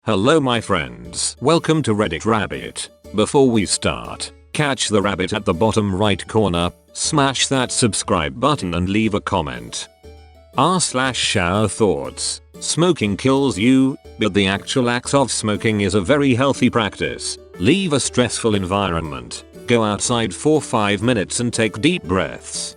Hello my friends, welcome to Reddit Rabbit. Before we start, catch the rabbit at the bottom right corner, smash that subscribe button and leave a comment. r/Showerthoughts. Smoking kills you, but the actual act of smoking is a very healthy practice. Leave a stressful environment. Go outside for 5 minutes and take deep breaths.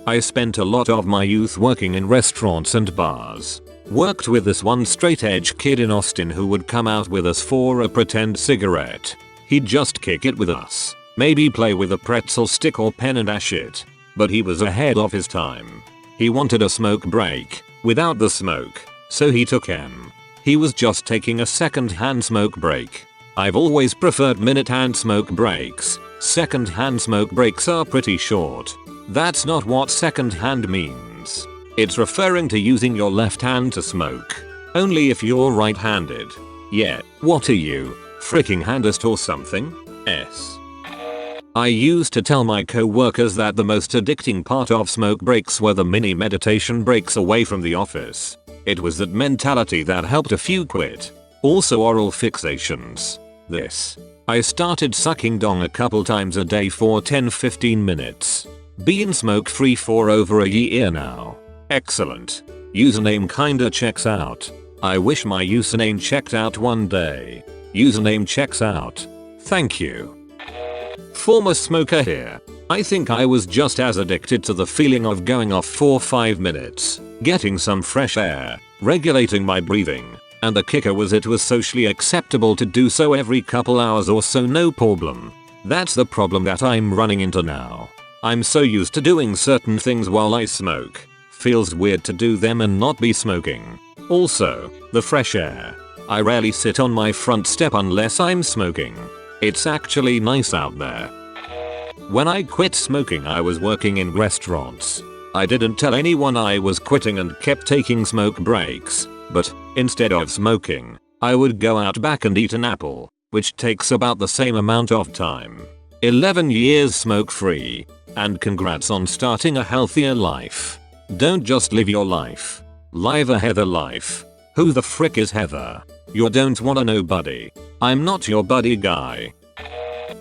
I spent a lot of my youth working in restaurants and bars. Worked with this one straight edge kid in Austin who would come out with us for a pretend cigarette. He'd just kick it with us, maybe play with a pretzel stick or pen and ash it. But he was ahead of his time. He wanted a smoke break, without the smoke, so he took M. He was just taking a second-hand smoke break. I've always preferred minute-hand smoke breaks. Second-hand smoke breaks are pretty short. That's not what second-hand means. It's referring to using your left hand to smoke. Only if you're right-handed. Yeah, what are you, freaking handist or something? I used to tell my co-workers that the most addicting part of smoke breaks were the mini meditation breaks away from the office. It was that mentality that helped a few quit. Also oral fixations. I started sucking dong a couple times a day for 10-15 minutes. Been smoke free for over a year now. Excellent. Username kinda checks out. I wish my username checked out one day. Username checks out. Thank you. Former smoker here. I think I was just as addicted to the feeling of going off for 5 minutes, getting some fresh air, regulating my breathing, and the kicker was it was socially acceptable to do so every couple hours or so, no problem. That's the problem that I'm running into now. I'm so used to doing certain things while I smoke. Feels weird to do them and not be smoking. Also, the fresh air. I rarely sit on my front step unless I'm smoking. It's actually nice out there. When I quit smoking I was working in restaurants. I didn't tell anyone I was quitting and kept taking smoke breaks, but instead of smoking, I would go out back and eat an apple, which takes about the same amount of time. 11 years smoke free. And congrats on starting a healthier life. Don't just live your life. Live a Heather life. Who the frick is Heather? You don't wanna know buddy. I'm not your buddy guy.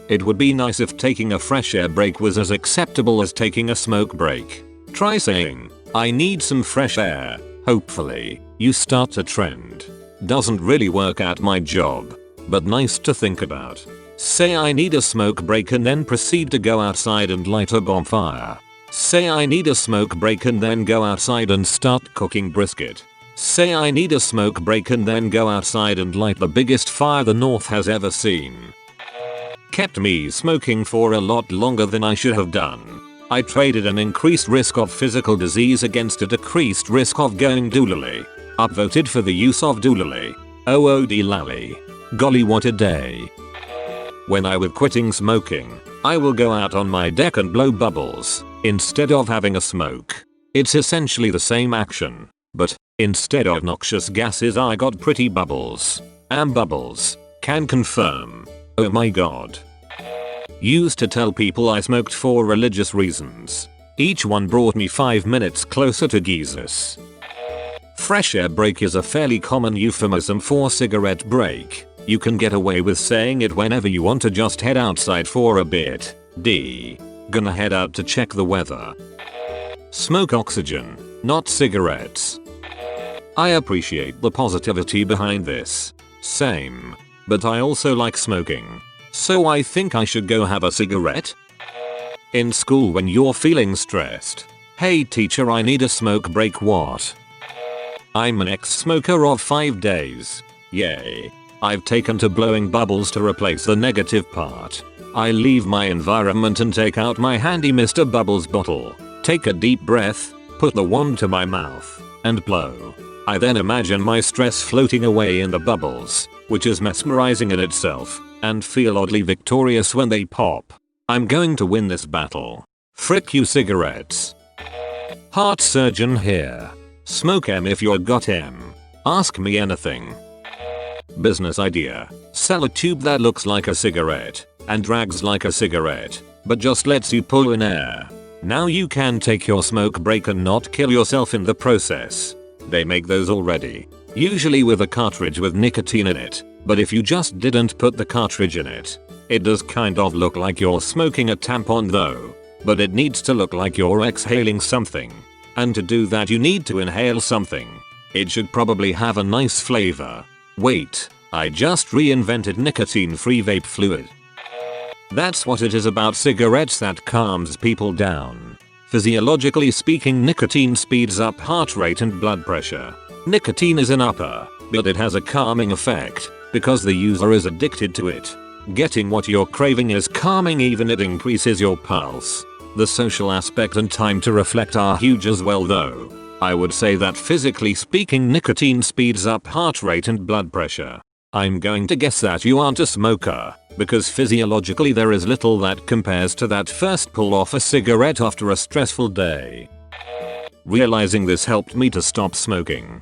It would be nice if taking a fresh air break was as acceptable as taking a smoke break. Try saying, I need some fresh air. Hopefully, you start a trend. Doesn't really work at my job, but nice to think about. Say I need a smoke break and then proceed to go outside and light a bonfire. Say I need a smoke break and then go outside and start cooking brisket. Say I need a smoke break and then go outside and light the biggest fire the North has ever seen. Kept me smoking for a lot longer than I should have done. I traded an increased risk of physical disease against a decreased risk of going doolally. Upvoted for the use of doolally. OOD lally. Golly what a day. When I was quitting smoking, I will go out on my deck and blow bubbles, instead of having a smoke. It's essentially the same action, but instead of noxious gases I got pretty bubbles. Bubbles. Can confirm. Oh my god. Used to tell people I smoked for religious reasons. Each one brought me 5 minutes closer to Jesus. Fresh air break is a fairly common euphemism for cigarette break. You can get away with saying it whenever you want to just head outside for a bit. Gonna head out to check the weather. Smoke oxygen, not cigarettes. I appreciate the positivity behind this. Same. But I also like smoking. So I think I should go have a cigarette? In school when you're feeling stressed. Hey teacher, I need a smoke break. What? I'm an ex-smoker of 5 days. Yay. I've taken to blowing bubbles to replace the negative part. I leave my environment and take out my handy Mr. Bubbles bottle, take a deep breath, put the wand to my mouth, and blow. I then imagine my stress floating away in the bubbles, which is mesmerizing in itself, and feel oddly victorious when they pop. I'm going to win this battle. Frick you cigarettes. Heart surgeon here. Smoke M if you're got M. Ask me anything. Business idea. Sell a tube that looks like a cigarette and drags like a cigarette, but just lets you pull in air. Now you can take your smoke break and not kill yourself in the process. They make those already. usually with a cartridge with nicotine in it, but if you just didn't put the cartridge in it, it does kind of look like you're smoking a tampon though. But it needs to look like you're exhaling something. And to do that you need to inhale something. It should probably have a nice flavor. Wait, I just reinvented nicotine-free vape fluid. That's what it is about cigarettes that calms people down. Physiologically speaking, nicotine speeds up heart rate and blood pressure. Nicotine is an upper, but it has a calming effect because the user is addicted to it. Getting what you're craving is calming, even it increases your pulse. The social aspect and time to reflect are huge as well though. I would say that physically speaking nicotine speeds up heart rate and blood pressure. I'm going to guess that you aren't a smoker, because physiologically there is little that compares to that first pull off a cigarette after a stressful day. Realizing this helped me to stop smoking.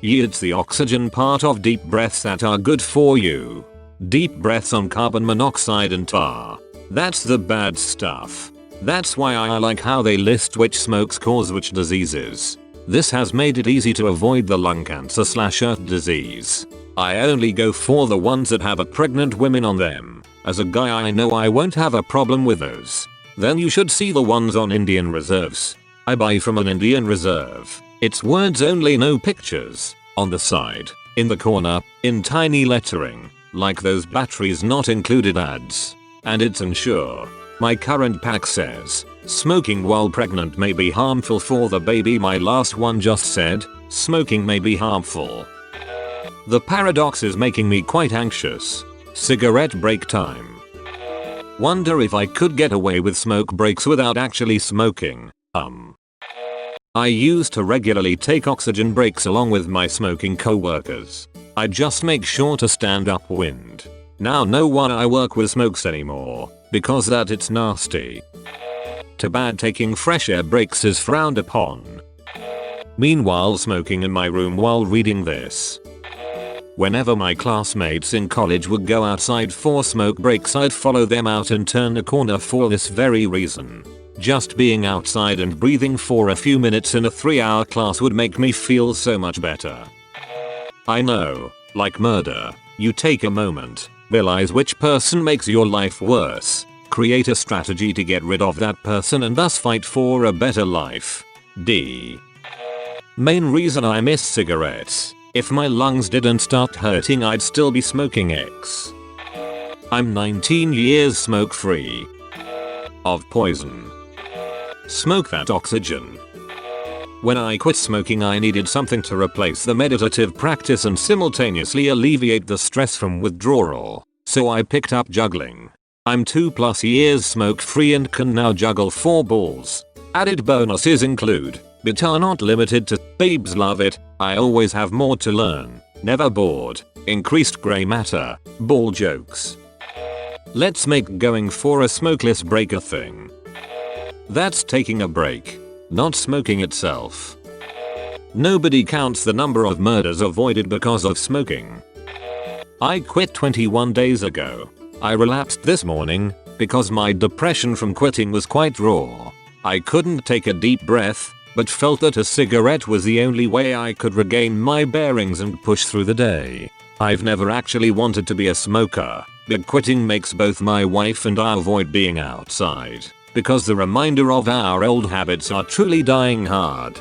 Yeah, it's the oxygen part of deep breaths that are good for you. Deep breaths on carbon monoxide and tar. That's the bad stuff. That's why I like how they list which smokes cause which diseases. This has made it easy to avoid the lung cancer / earth disease. I only go for the ones that have a pregnant women on them. As a guy I know I won't have a problem with those. Then you should see the ones on Indian reserves. I buy from an Indian reserve. It's words only, no pictures. On the side, in the corner, in tiny lettering, like those batteries not included ads. And it's Ensure. My current pack says, smoking while pregnant may be harmful for the baby. My last one just said, smoking may be harmful. The paradox is making me quite anxious. Cigarette break time. Wonder if I could get away with smoke breaks without actually smoking. I used to regularly take oxygen breaks along with my smoking co-workers. I just make sure to stand upwind. Now no one I work with smokes anymore, because that it's nasty. Too bad taking fresh air breaks is frowned upon. Meanwhile, smoking in my room while reading this. Whenever my classmates in college would go outside for smoke breaks, I'd follow them out and turn a corner for this very reason. Just being outside and breathing for a few minutes in a 3-hour class would make me feel so much better. I know, like murder, you take a moment, realize which person makes your life worse, create a strategy to get rid of that person and thus fight for a better life. D. Main reason I miss cigarettes. If my lungs didn't start hurting I'd still be smoking X. I'm 19 years smoke free. Of poison. Smoke that oxygen. When I quit smoking I needed something to replace the meditative practice and simultaneously alleviate the stress from withdrawal, so I picked up juggling. I'm 2+ years smoke free and can now juggle 4 balls. Added bonuses include, but are not limited to, babes love it, I always have more to learn, never bored, increased grey matter, ball jokes. Let's make going for a smokeless break a thing. That's taking a break, not smoking itself. Nobody counts the number of murders avoided because of smoking. I quit 21 days ago. I relapsed this morning because my depression from quitting was quite raw. I couldn't take a deep breath, but felt that a cigarette was the only way I could regain my bearings and push through the day. I've never actually wanted to be a smoker, but quitting makes both my wife and I avoid being outside, because the reminder of our old habits are truly dying hard.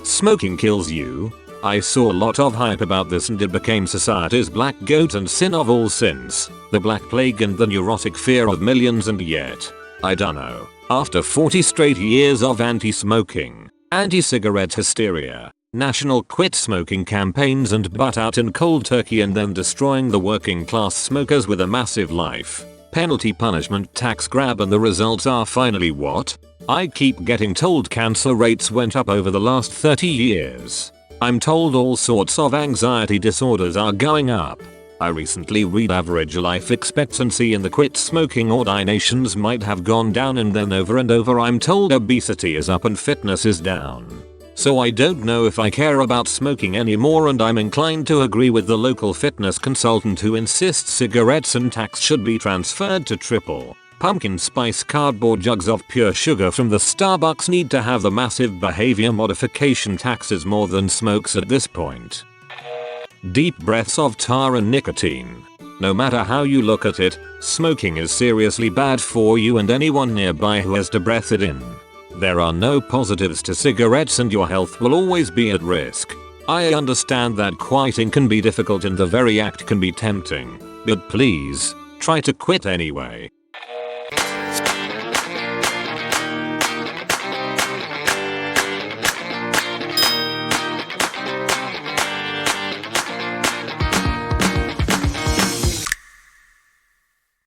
Smoking kills you. I saw a lot of hype about this and it became society's black goat and sin of all sins, the black plague and the neurotic fear of millions, and yet, I dunno, after 40 straight years of anti-smoking, anti-cigarette hysteria, national quit smoking campaigns and butt out in cold turkey and then destroying the working class smokers with a massive life penalty punishment tax grab, and the results are finally what? I keep getting told cancer rates went up over the last 30 years. I'm told all sorts of anxiety disorders are going up. I recently read average life expectancy in the quit smoking ordinations might have gone down, and then over and over I'm told obesity is up and fitness is down. So I don't know if I care about smoking anymore, and I'm inclined to agree with the local fitness consultant who insists cigarettes and tax should be transferred to triple pumpkin spice cardboard jugs of pure sugar from the Starbucks need to have the massive behavior modification taxes more than smokes at this point. Deep breaths of tar and nicotine. No matter how you look at it, smoking is seriously bad for you and anyone nearby who has to breathe it in. There are no positives to cigarettes and your health will always be at risk. I understand that quitting can be difficult and the very act can be tempting, but please, try to quit anyway.